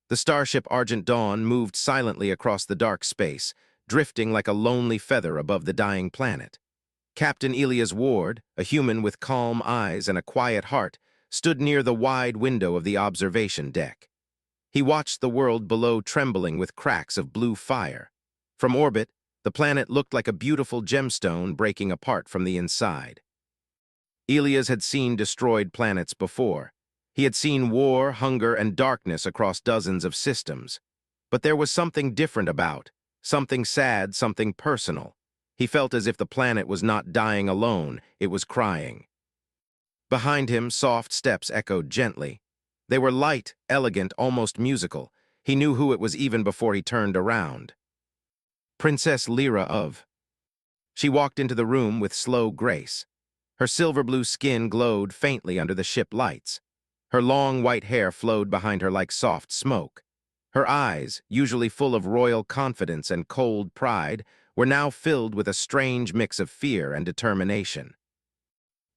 The starship Argent Dawn moved silently across the dark space, drifting like a lonely feather above the dying planet. Captain Elias Ward, a human with calm eyes and a quiet heart, stood near the wide window of the observation deck. He watched the world below trembling with cracks of blue fire. From orbit, the planet looked like a beautiful gemstone breaking apart from the inside. Elias had seen destroyed planets before. He had seen war, hunger, and darkness across dozens of systems. But there was something different about, something sad, something personal. He felt as if the planet was not dying alone, it was crying. Behind him, soft steps echoed gently. They were light, elegant, almost musical. He knew who it was even before he turned around. Princess Lyra of. She walked into the room with slow grace. Her silver-blue skin glowed faintly under the ship lights. Her long white hair flowed behind her like soft smoke. Her eyes, usually full of royal confidence and cold pride, were now filled with a strange mix of fear and determination.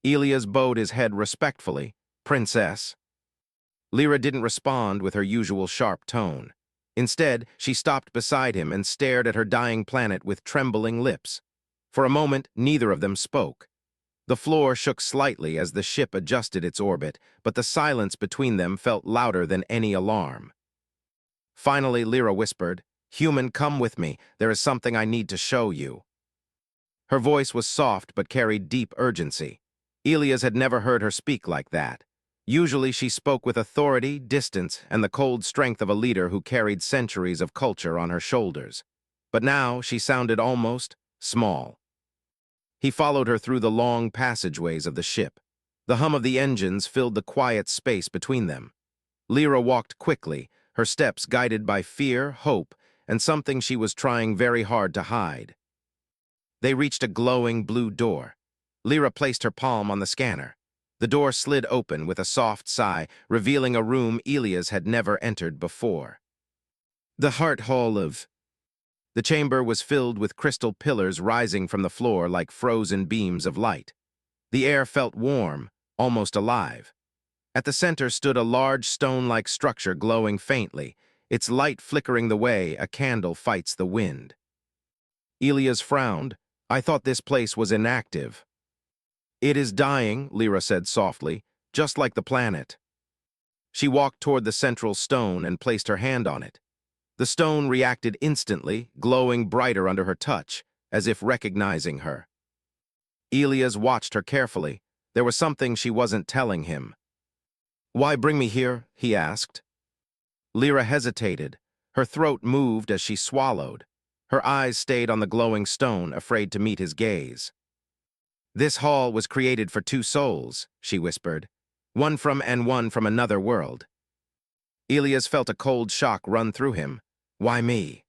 Elias bowed his head respectfully. "Princess." Lyra didn't respond with her usual sharp tone. Instead, she stopped beside him and stared at her dying planet with trembling lips. For a moment, neither of them spoke. The floor shook slightly as the ship adjusted its orbit, but the silence between them felt louder than any alarm. Finally, Lyra whispered, "Human, come with me. There is something I need to show you." Her voice was soft but carried deep urgency. Elias had never heard her speak like that. Usually she spoke with authority, distance, and the cold strength of a leader who carried centuries of culture on her shoulders. But now she sounded almost small. He followed her through the long passageways of the ship. The hum of the engines filled the quiet space between them. Lyra walked quickly, her steps guided by fear, hope, and something she was trying very hard to hide. They reached a glowing blue door. Lyra placed her palm on the scanner. The door slid open with a soft sigh, revealing a room Elias had never entered before. The Heart Hall of. The chamber was filled with crystal pillars rising from the floor like frozen beams of light. The air felt warm, almost alive. At the center stood a large stone-like structure glowing faintly, its light flickering the way a candle fights the wind. Elias frowned. "I thought this place was inactive." "It is dying," Lyra said softly, "just like the planet." She walked toward the central stone and placed her hand on it. The stone reacted instantly, glowing brighter under her touch, as if recognizing her. Elias watched her carefully. There was something she wasn't telling him. "Why bring me here?" he asked. Lyra hesitated. Her throat moved as she swallowed. Her eyes stayed on the glowing stone, afraid to meet his gaze. "This hall was created for two souls," she whispered. "One from and one from another world." Elias felt a cold shock run through him. "Why me?"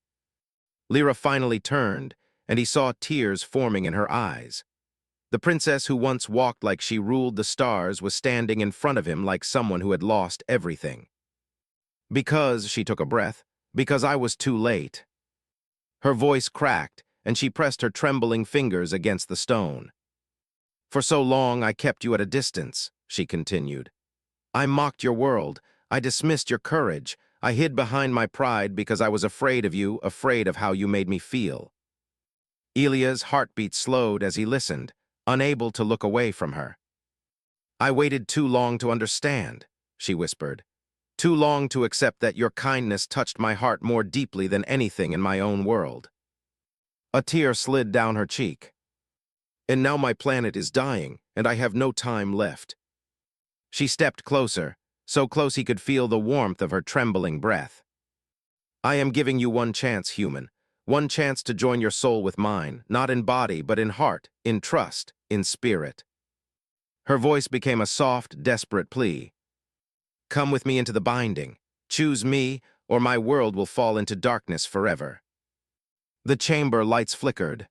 Lyra finally turned, and he saw tears forming in her eyes. The princess who once walked like she ruled the stars was standing in front of him like someone who had lost everything. "Because," she took a breath, "because I was too late." Her voice cracked, and she pressed her trembling fingers against the stone. "For so long I kept you at a distance," she continued. "I mocked your world. I dismissed your courage. I hid behind my pride because I was afraid of you, afraid of how you made me feel." Elia's heartbeat slowed as he listened, unable to look away from her. "I waited too long to understand," she whispered. "Too long to accept that your kindness touched my heart more deeply than anything in my own world." A tear slid down her cheek. "And now my planet is dying, and I have no time left." She stepped closer, so close he could feel the warmth of her trembling breath. "I am giving you one chance, human. One chance to join your soul with mine, not in body, but in heart, in trust, in spirit." Her voice became a soft, desperate plea. "Come with me into the binding. Choose me, or my world will fall into darkness forever." The chamber lights flickered.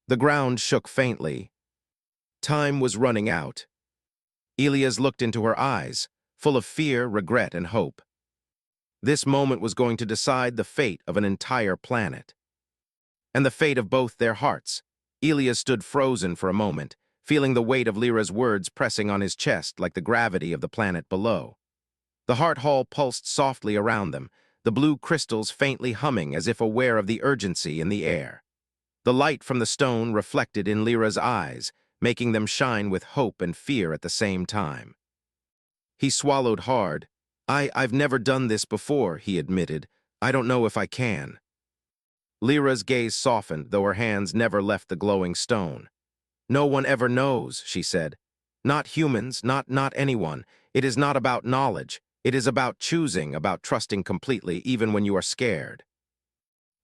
The ground shook faintly. Time was running out. Elias looked into her eyes, full of fear, regret, and hope. This moment was going to decide the fate of an entire planet. And the fate of both their hearts. Elias stood frozen for a moment, feeling the weight of Lyra's words pressing on his chest like the gravity of the planet below. The heart hall pulsed softly around them, the blue crystals faintly humming as if aware of the urgency in the air. The light from the stone reflected in Lyra's eyes, making them shine with hope and fear at the same time. He swallowed hard. I've never done this before, he admitted. I don't know if I can. Lyra's gaze softened, though her hands never left the glowing stone. No one ever knows, she said. Not humans, not anyone. It is not about knowledge. It is about choosing, about trusting completely, even when you are scared.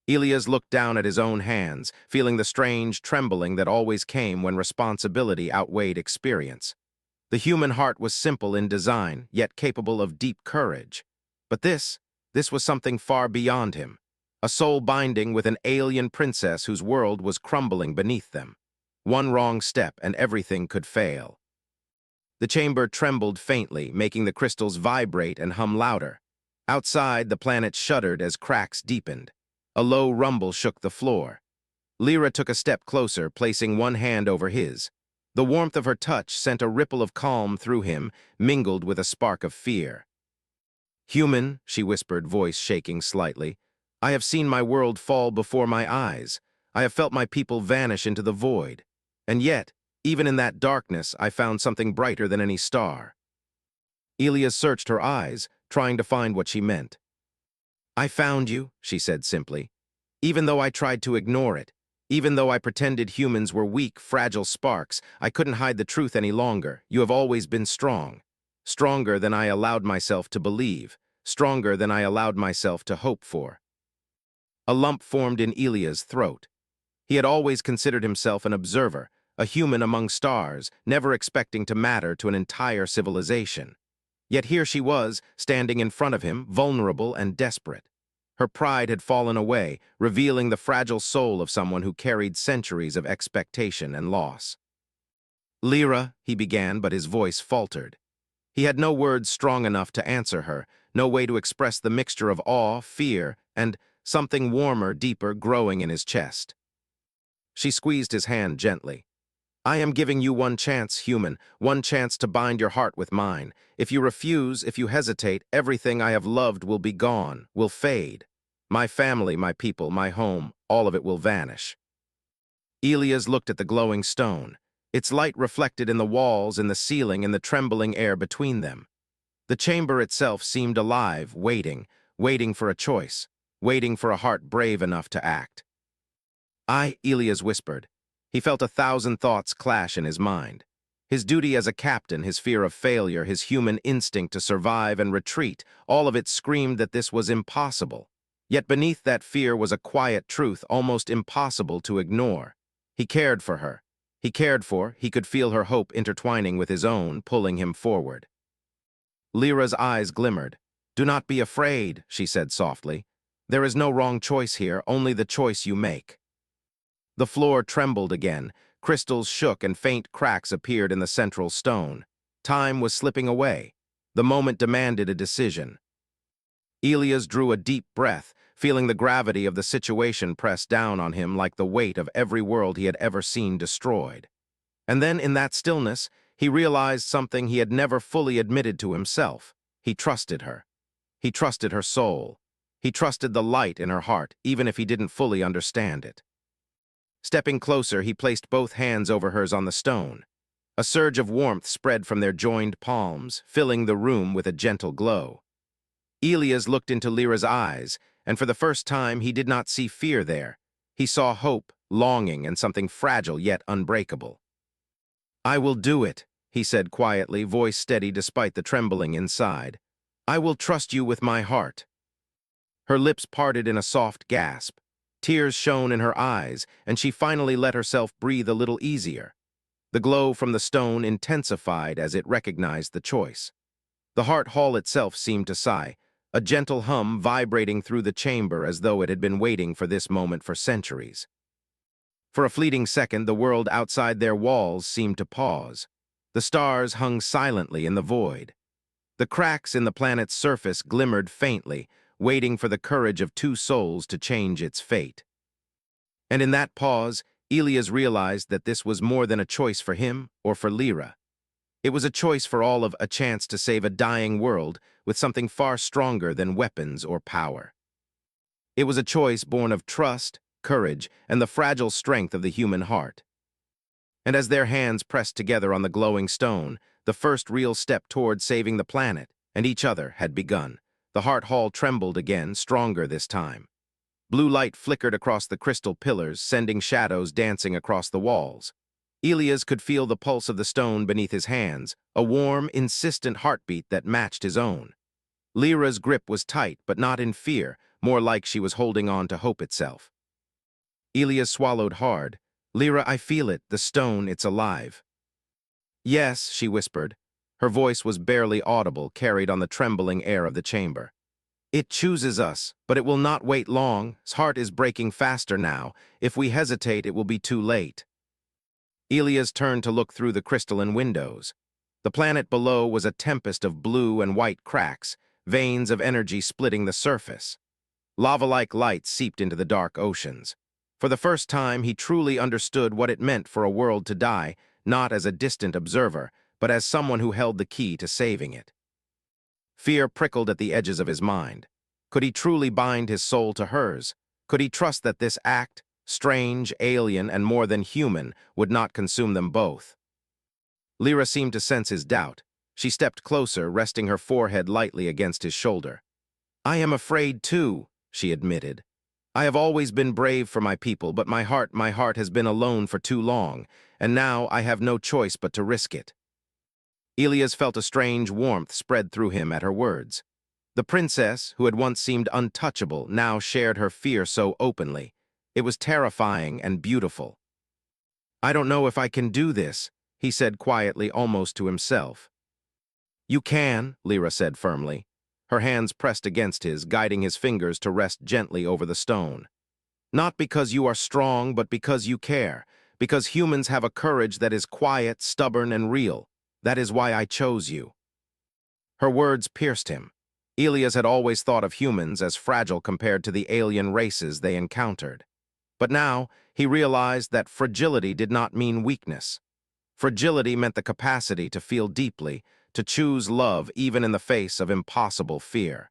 Elias looked down at his own hands, feeling the strange trembling that always came when responsibility outweighed experience. The human heart was simple in design, yet capable of deep courage. But this was something far beyond him. A soul binding with an alien princess whose world was crumbling beneath them. One wrong step and everything could fail. The chamber trembled faintly, making the crystals vibrate and hum louder. Outside, the planet shuddered as cracks deepened. A low rumble shook the floor. Lyra took a step closer, placing one hand over his. The warmth of her touch sent a ripple of calm through him, mingled with a spark of fear. "Human," she whispered, voice shaking slightly, "I have seen my world fall before my eyes. I have felt my people vanish into the void. And yet, even in that darkness, I found something brighter than any star." Elias searched her eyes, trying to find what she meant. "I found you," she said simply. "Even though I tried to ignore it, even though I pretended humans were weak, fragile sparks, I couldn't hide the truth any longer. You have always been strong. Stronger than I allowed myself to believe. Stronger than I allowed myself to hope for." A lump formed in Elia's throat. He had always considered himself an observer, a human among stars, never expecting to matter to an entire civilization. Yet here she was, standing in front of him, vulnerable and desperate. Her pride had fallen away, revealing the fragile soul of someone who carried centuries of expectation and loss. "Lyra," he began, but his voice faltered. He had no words strong enough to answer her, no way to express the mixture of awe, fear, and something warmer, deeper, growing in his chest. She squeezed his hand gently. "I am giving you one chance, human, one chance to bind your heart with mine. If you refuse, if you hesitate, everything I have loved will be gone, will fade. My family, my people, my home, all of it will vanish." Elias looked at the glowing stone. Its light reflected in the walls, in the ceiling, in the trembling air between them. The chamber itself seemed alive, waiting for a choice, waiting for a heart brave enough to act. Elias whispered. He felt 1,000 thoughts clash in his mind. His duty as a captain, his fear of failure, his human instinct to survive and retreat, all of it screamed that this was impossible. Yet beneath that fear was a quiet truth almost impossible to ignore. He cared for her. He could feel her hope intertwining with his own, pulling him forward. Lyra's eyes glimmered. "Do not be afraid," she said softly. "There is no wrong choice here, only the choice you make." The floor trembled again, crystals shook and faint cracks appeared in the central stone. Time was slipping away. The moment demanded a decision. Elias drew a deep breath, feeling the gravity of the situation press down on him like the weight of every world he had ever seen destroyed. And then, in that stillness, he realized something he had never fully admitted to himself. He trusted her. He trusted her soul. He trusted the light in her heart, even if he didn't fully understand it. Stepping closer, he placed both hands over hers on the stone. A surge of warmth spread from their joined palms, filling the room with a gentle glow. Elias looked into Lyra's eyes, and for the first time he did not see fear there. He saw hope, longing, and something fragile yet unbreakable. "I will do it," he said quietly, voice steady despite the trembling inside. "I will trust you with my heart." Her lips parted in a soft gasp. Tears shone in her eyes, and she finally let herself breathe a little easier. The glow from the stone intensified as it recognized the choice. The heart hall itself seemed to sigh, a gentle hum vibrating through the chamber as though it had been waiting for this moment for centuries. For a fleeting second, the world outside their walls seemed to pause. The stars hung silently in the void. The cracks in the planet's surface glimmered faintly, waiting for the courage of two souls to change its fate. And in that pause, Elias realized that this was more than a choice for him or for Lyra. It was a choice for all of a chance to save a dying world with something far stronger than weapons or power. It was a choice born of trust, courage, and the fragile strength of the human heart. And as their hands pressed together on the glowing stone, the first real step toward saving the planet and each other had begun. The heart hall trembled again, stronger this time. Blue light flickered across the crystal pillars, sending shadows dancing across the walls. Elias could feel the pulse of the stone beneath his hands, a warm, insistent heartbeat that matched his own. Lyra's grip was tight, but not in fear, more like she was holding on to hope itself. Elias swallowed hard. "Lyra, I feel it, the stone, it's alive." "Yes," she whispered. Her voice was barely audible, carried on the trembling air of the chamber. "It chooses us, but it will not wait long. Its heart is breaking faster now. If we hesitate, it will be too late." Elias turned to look through the crystalline windows. The planet below was a tempest of blue and white cracks, veins of energy splitting the surface. Lava-like light seeped into the dark oceans. For the first time, he truly understood what it meant for a world to die, not as a distant observer, but as someone who held the key to saving it. Fear prickled at the edges of his mind. Could he truly bind his soul to hers? Could he trust that this act, strange, alien, and more than human, would not consume them both? Lyra seemed to sense his doubt. She stepped closer, resting her forehead lightly against his shoulder. "I am afraid too," she admitted. "I have always been brave for my people, but my heart has been alone for too long, and now I have no choice but to risk it." Elias felt a strange warmth spread through him at her words. The princess, who had once seemed untouchable, now shared her fear so openly. It was terrifying and beautiful. "I don't know if I can do this," he said quietly, almost to himself. "You can," Lyra said firmly. Her hands pressed against his, guiding his fingers to rest gently over the stone. "Not because you are strong, but because you care. Because humans have a courage that is quiet, stubborn, and real. That is why I chose you." Her words pierced him. Elias had always thought of humans as fragile compared to the alien races they encountered. But now, he realized that fragility did not mean weakness. Fragility meant the capacity to feel deeply, to choose love even in the face of impossible fear.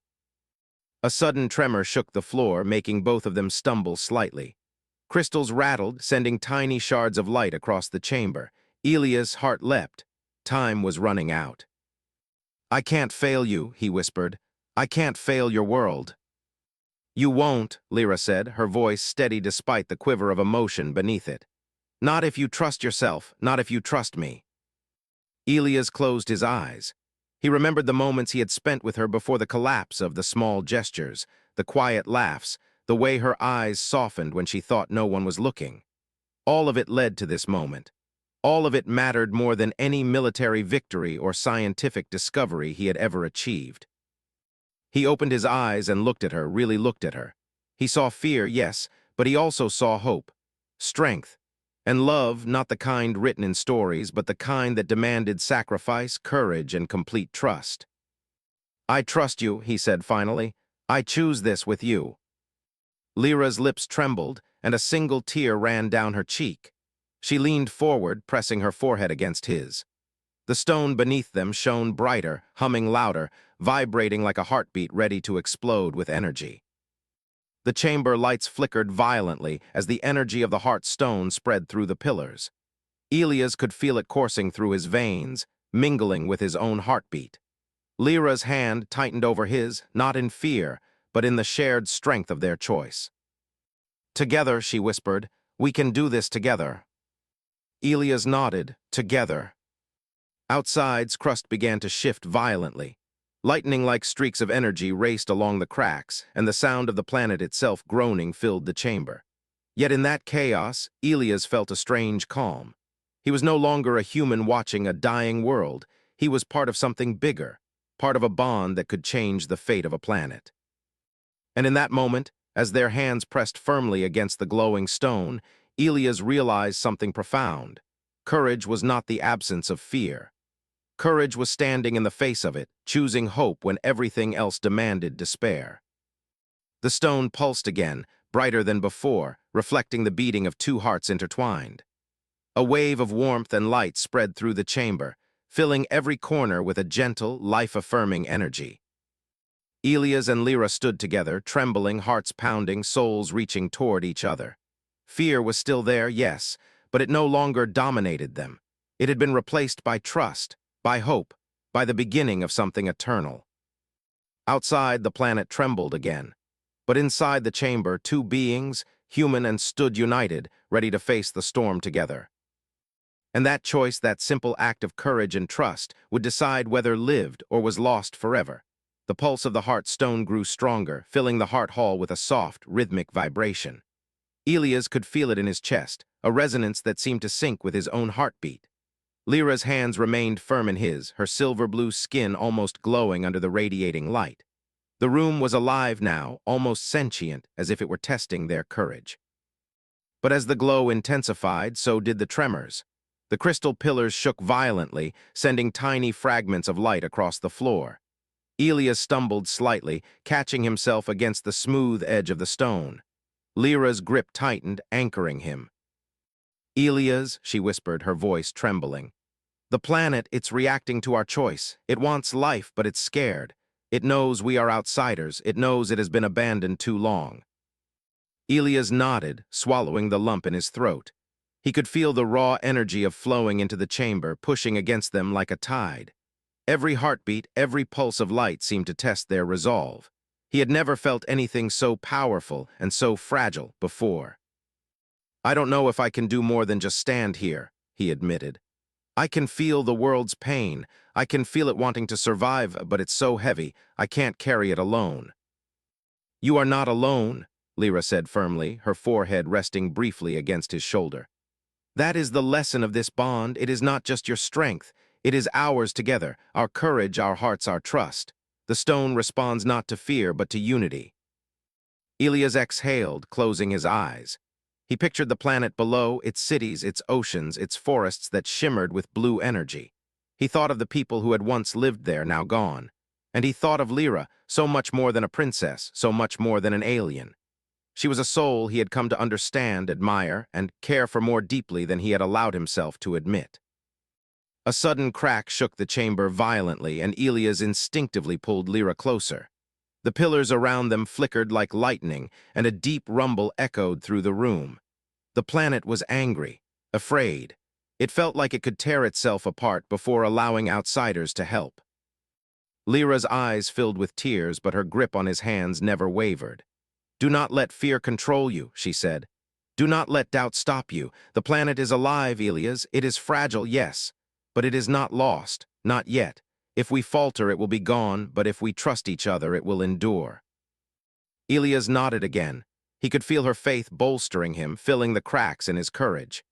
A sudden tremor shook the floor, making both of them stumble slightly. Crystals rattled, sending tiny shards of light across the chamber. Elias' heart leapt. Time was running out. "I can't fail you," he whispered. "I can't fail your world." "You won't," Lyra said, her voice steady despite the quiver of emotion beneath it. "Not if you trust yourself, not if you trust me." Elias closed his eyes. He remembered the moments he had spent with her before the collapse of the small gestures, the quiet laughs, the way her eyes softened when she thought no one was looking. All of it led to this moment. All of it mattered more than any military victory or scientific discovery he had ever achieved. He opened his eyes and looked at her, really looked at her. He saw fear, yes, but he also saw hope, strength, and love, not the kind written in stories, but the kind that demanded sacrifice, courage, and complete trust. "I trust you," he said finally. "I choose this with you." Lyra's lips trembled, and a single tear ran down her cheek. She leaned forward, pressing her forehead against his. The stone beneath them shone brighter, humming louder, vibrating like a heartbeat ready to explode with energy. The chamber lights flickered violently as the energy of the heart stone spread through the pillars. Elias could feel it coursing through his veins, mingling with his own heartbeat. Lyra's hand tightened over his, not in fear, but in the shared strength of their choice. "Together," she whispered, "we can do this together." Elias nodded. Together. Outside's crust began to shift violently. Lightning-like streaks of energy raced along the cracks, and the sound of the planet itself groaning filled the chamber. Yet in that chaos, Elias felt a strange calm. He was no longer a human watching a dying world. He was part of something bigger, part of a bond that could change the fate of a planet. And in that moment, as their hands pressed firmly against the glowing stone, Elias realized something profound. Courage was not the absence of fear. Courage was standing in the face of it, choosing hope when everything else demanded despair. The stone pulsed again, brighter than before, reflecting the beating of two hearts intertwined. A wave of warmth and light spread through the chamber. filling every corner with a gentle, life-affirming energy. Elias and Lyra stood together, trembling, hearts pounding, souls reaching toward each other. Fear was still there, yes, but it no longer dominated them. It had been replaced by trust, by hope, by the beginning of something eternal. Outside, the planet trembled again. But inside the chamber, two beings, human and stood united, ready to face the storm together. And that choice, that simple act of courage and trust, would decide whether lived or was lost forever. The pulse of the heart stone grew stronger, filling the heart hall with a soft, rhythmic vibration. Elias could feel it in his chest, a resonance that seemed to sync with his own heartbeat. Lyra's hands remained firm in his, her silver-blue skin almost glowing under the radiating light. The room was alive now, almost sentient, as if it were testing their courage. But as the glow intensified, so did the tremors. The crystal pillars shook violently, sending tiny fragments of light across the floor. Elias stumbled slightly, catching himself against the smooth edge of the stone. Lyra's grip tightened, anchoring him. "Elias," she whispered, her voice trembling. "The planet, it's reacting to our choice. It wants life, but it's scared. It knows we are outsiders. It knows it has been abandoned too long." Elias nodded, swallowing the lump in his throat. He could feel the raw energy of flowing into the chamber, pushing against them like a tide. Every heartbeat, every pulse of light seemed to test their resolve. He had never felt anything so powerful and so fragile before. "I don't know if I can do more than just stand here," he admitted. "I can feel the world's pain. I can feel it wanting to survive, but it's so heavy, I can't carry it alone." "You are not alone," Lyra said firmly, her forehead resting briefly against his shoulder. "That is the lesson of this bond. It is not just your strength. It is ours together, our courage, our hearts, our trust. The stone responds not to fear, but to unity." Elias exhaled, closing his eyes. He pictured the planet below, its cities, its oceans, its forests that shimmered with blue energy. He thought of the people who had once lived there, now gone. And he thought of Lyra, so much more than a princess, so much more than an alien. She was a soul he had come to understand, admire, and care for more deeply than he had allowed himself to admit. A sudden crack shook the chamber violently, and Elias instinctively pulled Lyra closer. The pillars around them flickered like lightning, and a deep rumble echoed through the room. The planet was angry, afraid. It felt like it could tear itself apart before allowing outsiders to help. Lyra's eyes filled with tears, but her grip on his hands never wavered. "Do not let fear control you," she said. "Do not let doubt stop you. The planet is alive, Elias. It is fragile, yes. But it is not lost, not yet. If we falter, it will be gone, but if we trust each other, it will endure." Elias nodded again. He could feel her faith bolstering him, filling the cracks in his courage.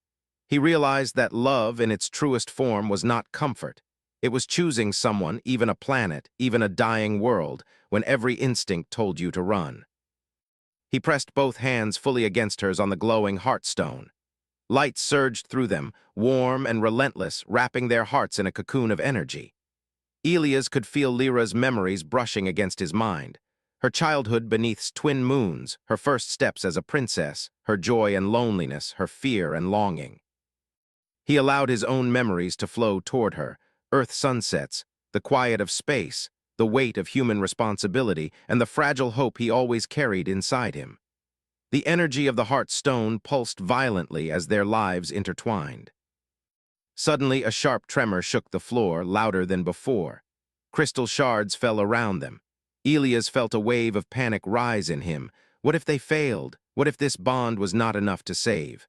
He realized that love, in its truest form, was not comfort. It was choosing someone, even a planet, even a dying world, when every instinct told you to run. He pressed both hands fully against hers on the glowing heartstone. Light surged through them, warm and relentless, wrapping their hearts in a cocoon of energy. Elias could feel Lyra's memories brushing against his mind. Her childhood beneath twin moons, her first steps as a princess, her joy and loneliness, her fear and longing. He allowed his own memories to flow toward her, Earth sunsets, the quiet of space, the weight of human responsibility, and the fragile hope he always carried inside him. The energy of the heart stone pulsed violently as their lives intertwined. Suddenly, a sharp tremor shook the floor, louder than before. Crystal shards fell around them. Elias felt a wave of panic rise in him. What if they failed? What if this bond was not enough to save?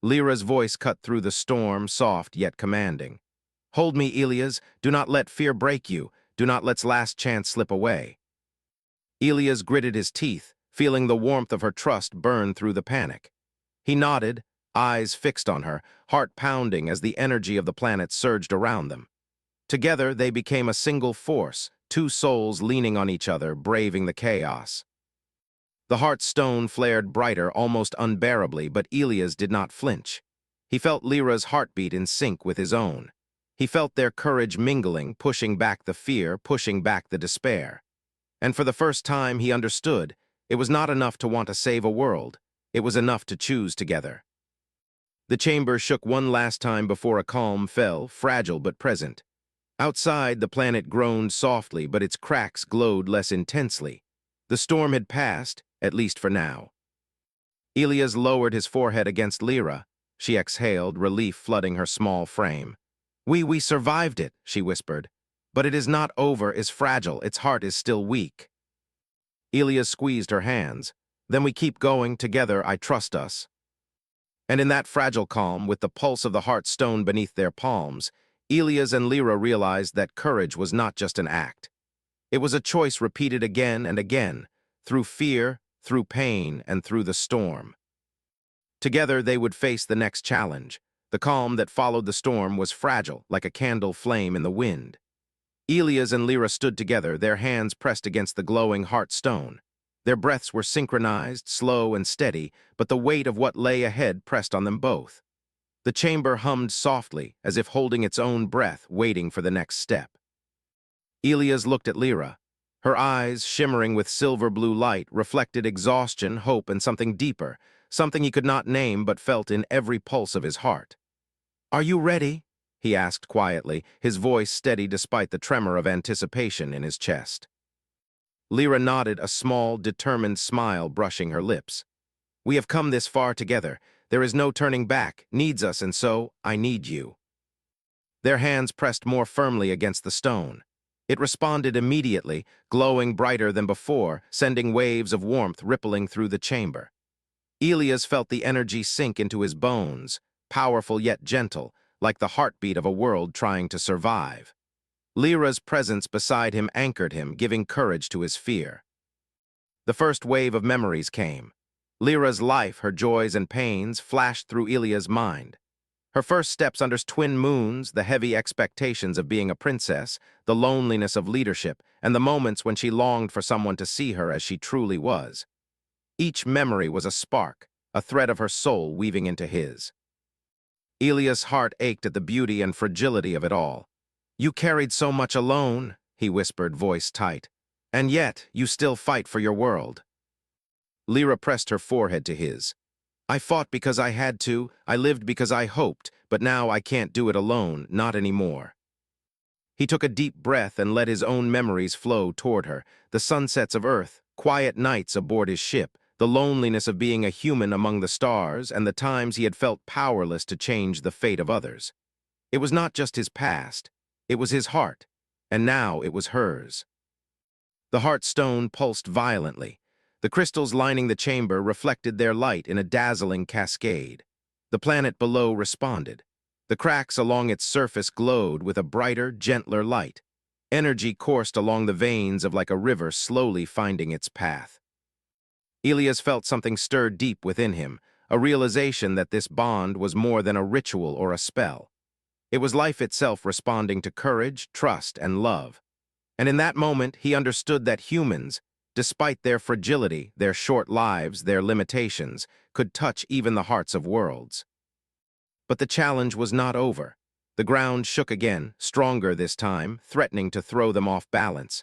Lyra's voice cut through the storm, soft yet commanding. "Hold me, Elias. Do not let fear break you. Do not let last chance slip away." Elias gritted his teeth, feeling the warmth of her trust burn through the panic. He nodded, eyes fixed on her, heart pounding as the energy of the planet surged around them. Together, they became a single force, two souls leaning on each other, braving the chaos. The heart stone flared brighter, almost unbearably, but Elias did not flinch. He felt Lyra's heartbeat in sync with his own. He felt their courage mingling, pushing back the fear, pushing back the despair. And for the first time, he understood. It was not enough to want to save a world. It was enough to choose together. The chamber shook one last time before a calm fell, fragile but present. Outside, the planet groaned softly, but its cracks glowed less intensely. The storm had passed, at least for now. Elias lowered his forehead against Lyra. She exhaled, relief flooding her small frame. We survived it," she whispered. "But it is not over, is fragile, its heart is still weak." Elias squeezed her hands. "Then we keep going, together, I trust us." And in that fragile calm, with the pulse of the heart stone beneath their palms, Elias and Lyra realized that courage was not just an act. It was a choice repeated again and again, through fear, through pain, and through the storm. Together they would face the next challenge. The calm that followed the storm was fragile, like a candle flame in the wind. Elias and Lyra stood together, their hands pressed against the glowing heart stone. Their breaths were synchronized, slow and steady, but the weight of what lay ahead pressed on them both. The chamber hummed softly, as if holding its own breath, waiting for the next step. Elias looked at Lyra. Her eyes, shimmering with silver-blue light, reflected exhaustion, hope, and something deeper, something he could not name but felt in every pulse of his heart. "Are you ready?" he asked quietly, his voice steady despite the tremor of anticipation in his chest. Lyra nodded, a small, determined smile brushing her lips. "We have come this far together. There is no turning back, needs us, and so, I need you." Their hands pressed more firmly against the stone. It responded immediately, glowing brighter than before, sending waves of warmth rippling through the chamber. Elias felt the energy sink into his bones, powerful yet gentle, like the heartbeat of a world trying to survive. Lyra's presence beside him anchored him, giving courage to his fear. The first wave of memories came. Lyra's life, her joys and pains, flashed through Elia's mind. Her first steps under twin moons, the heavy expectations of being a princess, the loneliness of leadership, and the moments when she longed for someone to see her as she truly was. Each memory was a spark, a thread of her soul weaving into his. Elias' heart ached at the beauty and fragility of it all. "You carried so much alone," he whispered, voice tight. "And yet, you still fight for your world." Lyra pressed her forehead to his. "I fought because I had to, I lived because I hoped, but now I can't do it alone, not anymore." He took a deep breath and let his own memories flow toward her, the sunsets of Earth, quiet nights aboard his ship, the loneliness of being a human among the stars, and the times he had felt powerless to change the fate of others. It was not just his past, it was his heart, and now it was hers. The heart stone pulsed violently. The crystals lining the chamber reflected their light in a dazzling cascade. The planet below responded. The cracks along its surface glowed with a brighter, gentler light. Energy coursed along the veins of like a river slowly finding its path. Elias felt something stir deep within him, a realization that this bond was more than a ritual or a spell. It was life itself responding to courage, trust, and love. And in that moment, he understood that humans, despite their fragility, their short lives, their limitations, could touch even the hearts of worlds. But the challenge was not over. The ground shook again, stronger this time, threatening to throw them off balance.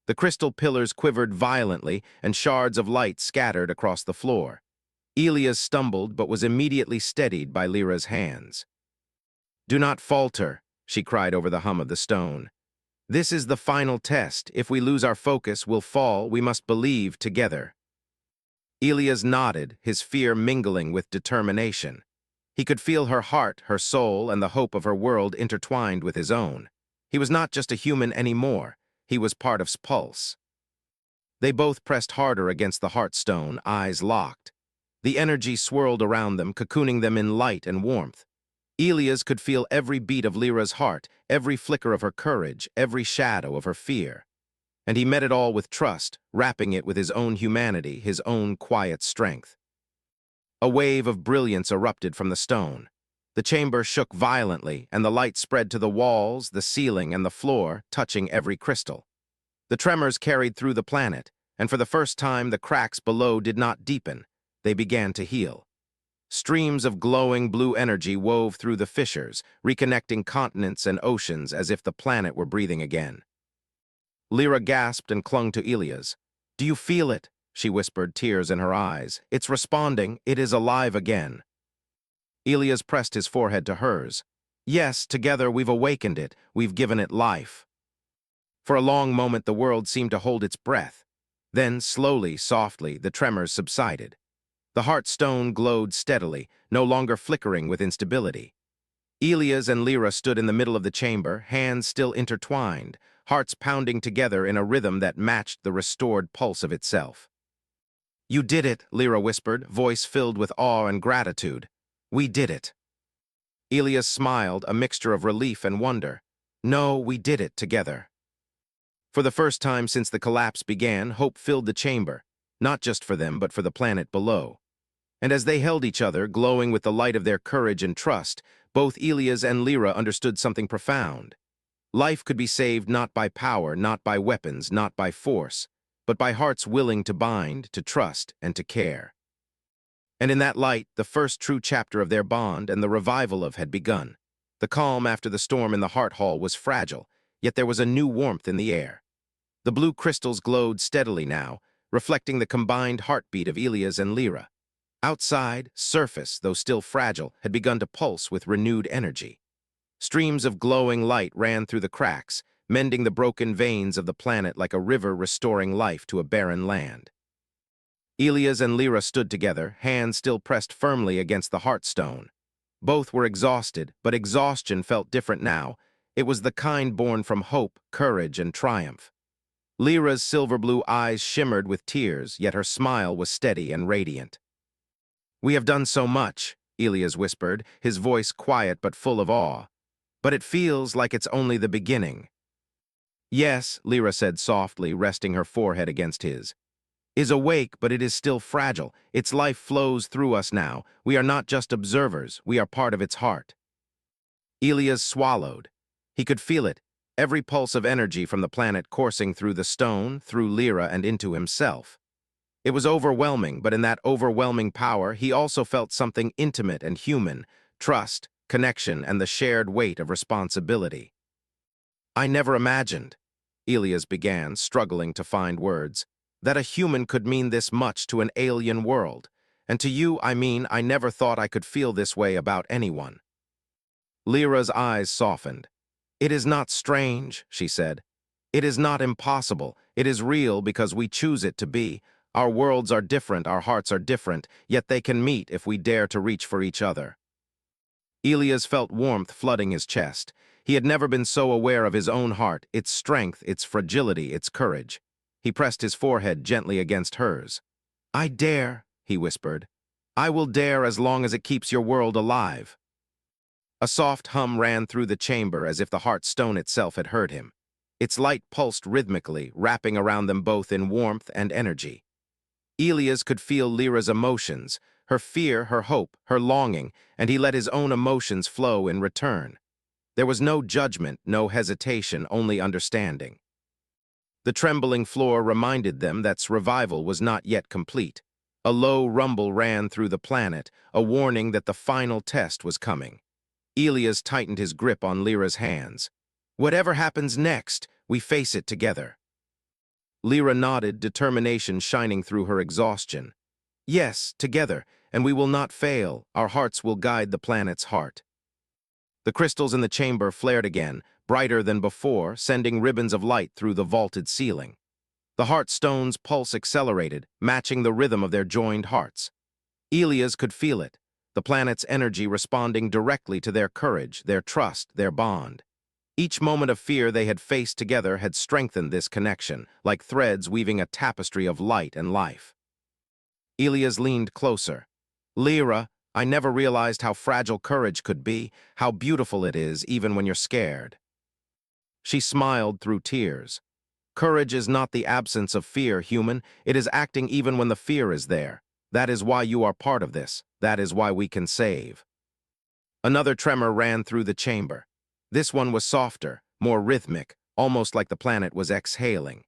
The crystal pillars quivered violently, and shards of light scattered across the floor. Elias stumbled, but was immediately steadied by Lyra's hands. "Do not falter," she cried over the hum of the stone. "This is the final test. If we lose our focus, we'll fall. We must believe together." Elias nodded, his fear mingling with determination. He could feel her heart, her soul, and the hope of her world intertwined with his own. He was not just a human anymore. He was part of his pulse. They both pressed harder against the heartstone, eyes locked. The energy swirled around them, cocooning them in light and warmth. Elias could feel every beat of Lyra's heart, every flicker of her courage, every shadow of her fear. And he met it all with trust, wrapping it with his own humanity, his own quiet strength. A wave of brilliance erupted from the stone. The chamber shook violently, and the light spread to the walls, the ceiling, and the floor, touching every crystal. The tremors carried through the planet, and for the first time the cracks below did not deepen. They began to heal. Streams of glowing blue energy wove through the fissures, reconnecting continents and oceans as if the planet were breathing again. Lyra gasped and clung to Elias. "Do you feel it?" she whispered, tears in her eyes. "It's responding. It is alive again." Elias pressed his forehead to hers. Yes, together we've awakened it, we've given it life. For a long moment the world seemed to hold its breath. Then, slowly, softly, the tremors subsided. The heart stone glowed steadily, no longer flickering with instability. Elias and Lyra stood in the middle of the chamber, hands still intertwined, hearts pounding together in a rhythm that matched the restored pulse of itself. "You did it," Lyra whispered, voice filled with awe and gratitude. "We did it." Elias smiled, a mixture of relief and wonder. "No, we did it together." For the first time since the collapse began, hope filled the chamber, not just for them, but for the planet below. And as they held each other, glowing with the light of their courage and trust, both Elias and Lyra understood something profound. Life could be saved not by power, not by weapons, not by force, but by hearts willing to bind, to trust, and to care. And in that light, the first true chapter of their bond and the revival of had begun. The calm after the storm in the Heart Hall was fragile, yet there was a new warmth in the air. The blue crystals glowed steadily now, reflecting the combined heartbeat of Elias and Lyra. Outside, surface, though still fragile, had begun to pulse with renewed energy. Streams of glowing light ran through the cracks, mending the broken veins of the planet like a river restoring life to a barren land. Elias and Lyra stood together, hands still pressed firmly against the heartstone. Both were exhausted, but exhaustion felt different now. It was the kind born from hope, courage, and triumph. Lyra's silver-blue eyes shimmered with tears, yet her smile was steady and radiant. "We have done so much," Elias whispered, his voice quiet but full of awe. "But it feels like it's only the beginning." "Yes," Lyra said softly, resting her forehead against his. "Is awake, but it is still fragile. Its life flows through us now. We are not just observers, we are part of its heart." Elias swallowed. He could feel it, every pulse of energy from the planet coursing through the stone, through Lyra, and into himself. It was overwhelming, but in that overwhelming power, he also felt something intimate and human, trust, connection, and the shared weight of responsibility. "I never imagined," Elias began, struggling to find words, "that a human could mean this much to an alien world. And to you, I mean, I never thought I could feel this way about anyone." Lyra's eyes softened. "It is not strange," she said. "It is not impossible. It is real because we choose it to be. Our worlds are different, our hearts are different, yet they can meet if we dare to reach for each other." Elias felt warmth flooding his chest. He had never been so aware of his own heart, its strength, its fragility, its courage. He pressed his forehead gently against hers. "I dare," he whispered. "I will dare as long as it keeps your world alive." A soft hum ran through the chamber as if the heart stone itself had heard him. Its light pulsed rhythmically, wrapping around them both in warmth and energy. Elias could feel Lyra's emotions, her fear, her hope, her longing, and he let his own emotions flow in return. There was no judgment, no hesitation, only understanding. The trembling floor reminded them that revival was not yet complete. A low rumble ran through the planet, a warning that the final test was coming. Elias tightened his grip on Lyra's hands. "Whatever happens next, we face it together." Lyra nodded, determination shining through her exhaustion. "Yes, together, and we will not fail. Our hearts will guide the planet's heart." The crystals in the chamber flared again, brighter than before, sending ribbons of light through the vaulted ceiling. The heart stone's pulse accelerated, matching the rhythm of their joined hearts. Elias could feel it, the planet's energy responding directly to their courage, their trust, their bond. Each moment of fear they had faced together had strengthened this connection, like threads weaving a tapestry of light and life. Elias leaned closer. "Lyra, I never realized how fragile courage could be, how beautiful it is even when you're scared." She smiled through tears. "Courage is not the absence of fear, human. It is acting even when the fear is there. That is why you are part of this. That is why we can save." Another tremor ran through the chamber. This one was softer, more rhythmic, almost like the planet was exhaling.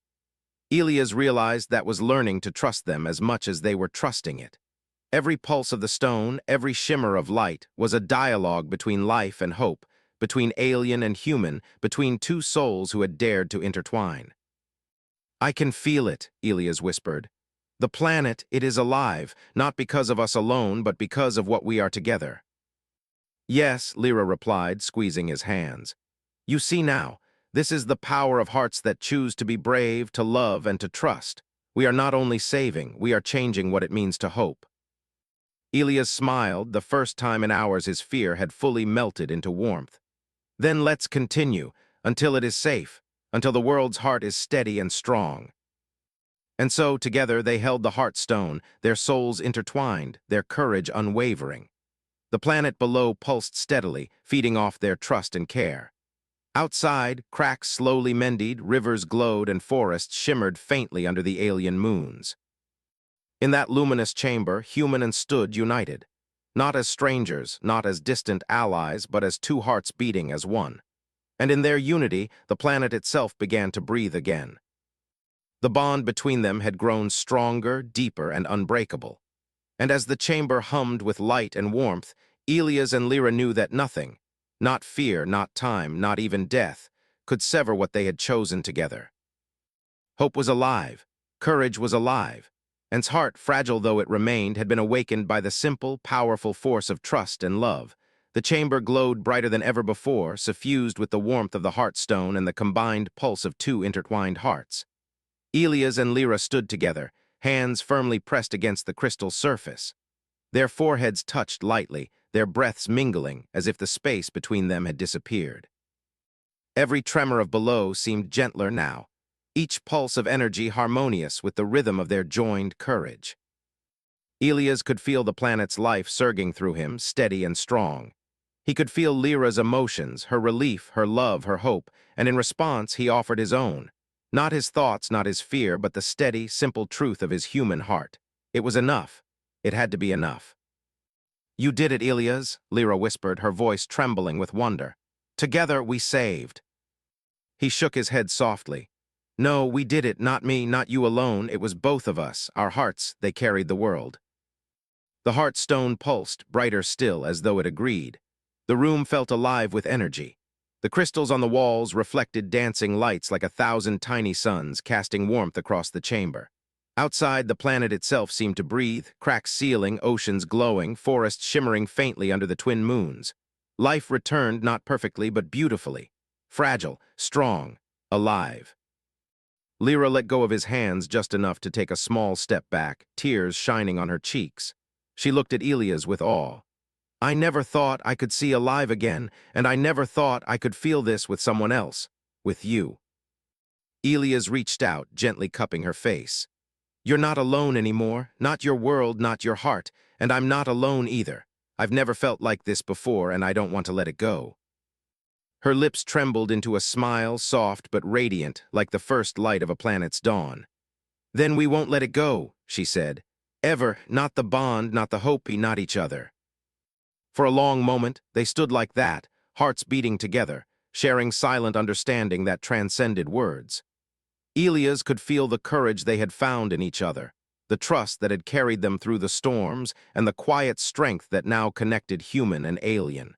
Elias realized that was learning to trust them as much as they were trusting it. Every pulse of the stone, every shimmer of light, was a dialogue between life and hope, between alien and human, between two souls who had dared to intertwine. "I can feel it," Elias whispered. "The planet, it is alive, not because of us alone, but because of what we are together." Yes, Lyra replied, squeezing his hands. You see now, this is the power of hearts that choose to be brave, to love, and to trust. We are not only saving, we are changing what it means to hope. Elias smiled, the first time in hours his fear had fully melted into warmth. Then let's continue, until it is safe, until the world's heart is steady and strong. And so, together, they held the Heartstone, their souls intertwined, their courage unwavering. The planet below pulsed steadily, feeding off their trust and care. Outside, cracks slowly mended, rivers glowed, and forests shimmered faintly under the alien moons. In that luminous chamber, human and stood united. Not as strangers, not as distant allies, but as two hearts beating as one. And in their unity, the planet itself began to breathe again. The bond between them had grown stronger, deeper, and unbreakable. And as the chamber hummed with light and warmth, Elias and Lyra knew that nothing, not fear, not time, not even death, could sever what they had chosen together. Hope was alive, courage was alive, and its heart, fragile though it remained, had been awakened by the simple, powerful force of trust and love. The chamber glowed brighter than ever before, suffused with the warmth of the Heartstone and the combined pulse of two intertwined hearts. Elias and Lyra stood together, hands firmly pressed against the crystal surface. Their foreheads touched lightly, their breaths mingling as if the space between them had disappeared. Every tremor of below seemed gentler now, each pulse of energy harmonious with the rhythm of their joined courage. Elias could feel the planet's life surging through him, steady and strong. He could feel Lyra's emotions, her relief, her love, her hope, and in response he offered his own. Not his thoughts, not his fear, but the steady, simple truth of his human heart. It was enough. It had to be enough. You did it, Elias, Lyra whispered, her voice trembling with wonder. Together we saved. He shook his head softly. No, we did it, not me, not you alone. It was both of us. Our hearts, they carried the world. The Heartstone pulsed, brighter still, as though it agreed. The room felt alive with energy. The crystals on the walls reflected dancing lights like 1,000 tiny suns, casting warmth across the chamber. Outside, the planet itself seemed to breathe, cracks sealing, oceans glowing, forests shimmering faintly under the twin moons. Life returned not perfectly, but beautifully. Fragile, strong, alive. Lyra let go of his hands just enough to take a small step back, tears shining on her cheeks. She looked at Elias with awe. I never thought I could see alive again, and I never thought I could feel this with someone else, with you. Elias reached out, gently cupping her face. You're not alone anymore, not your world, not your heart, and I'm not alone either. I've never felt like this before, and I don't want to let it go. Her lips trembled into a smile, soft but radiant, like the first light of a planet's dawn. Then we won't let it go, she said. Ever, not the bond, not the hope, not each other. For a long moment, they stood like that, hearts beating together, sharing silent understanding that transcended words. Elias could feel the courage they had found in each other, the trust that had carried them through the storms, and the quiet strength that now connected human and alien.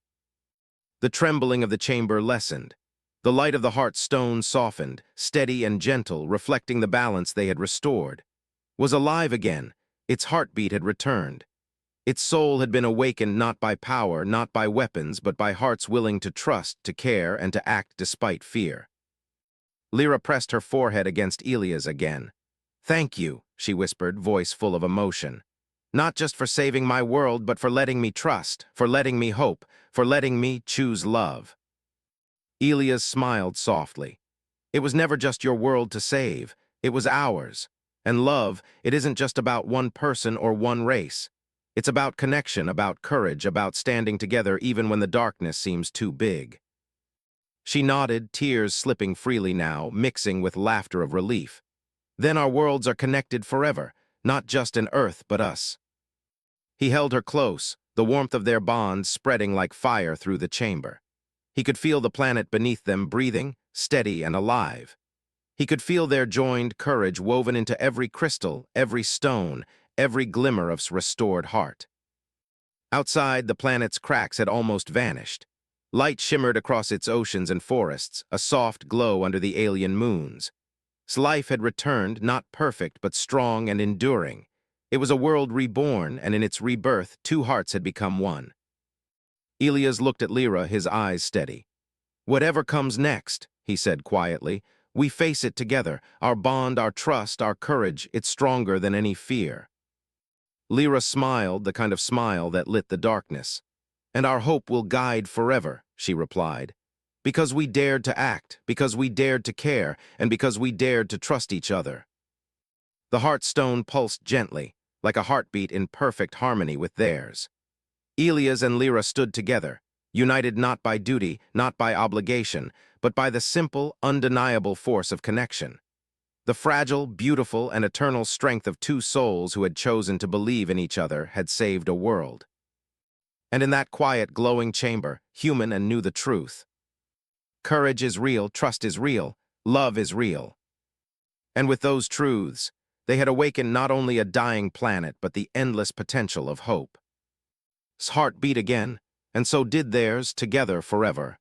The trembling of the chamber lessened. The light of the Heartstone softened, steady and gentle, reflecting the balance they had restored. Was alive again. Its heartbeat had returned. Its soul had been awakened not by power, not by weapons, but by hearts willing to trust, to care, and to act despite fear. Lyra pressed her forehead against Elias again. Thank you, she whispered, voice full of emotion. Not just for saving my world, but for letting me trust, for letting me hope, for letting me choose love. Elias smiled softly. It was never just your world to save, it was ours. And love, it isn't just about one person or one race. It's about connection, about courage, about standing together even when the darkness seems too big. She nodded, tears slipping freely now, mixing with laughter of relief. Then our worlds are connected forever, not just in Earth, but us. He held her close, the warmth of their bond spreading like fire through the chamber. He could feel the planet beneath them breathing, steady and alive. He could feel their joined courage woven into every crystal, every stone, every glimmer of restored heart. Outside, the planet's cracks had almost vanished. Light shimmered across its oceans and forests, a soft glow under the alien moons. Its life had returned, not perfect, but strong and enduring. It was a world reborn, and in its rebirth, two hearts had become one. Elias looked at Lyra, his eyes steady. "Whatever comes next," he said quietly, "we face it together. Our bond, our trust, our courage, it's stronger than any fear." Lyra smiled, the kind of smile that lit the darkness. "And our hope will guide forever," she replied. "Because we dared to act, because we dared to care, and because we dared to trust each other." The Heartstone pulsed gently, like a heartbeat in perfect harmony with theirs. Elias and Lyra stood together, united not by duty, not by obligation, but by the simple, undeniable force of connection. The fragile, beautiful, and eternal strength of two souls who had chosen to believe in each other had saved a world. And in that quiet, glowing chamber, human and knew the truth. Courage is real, trust is real, love is real. And with those truths, they had awakened not only a dying planet, but the endless potential of hope. His heart beat again, and so did theirs, together forever.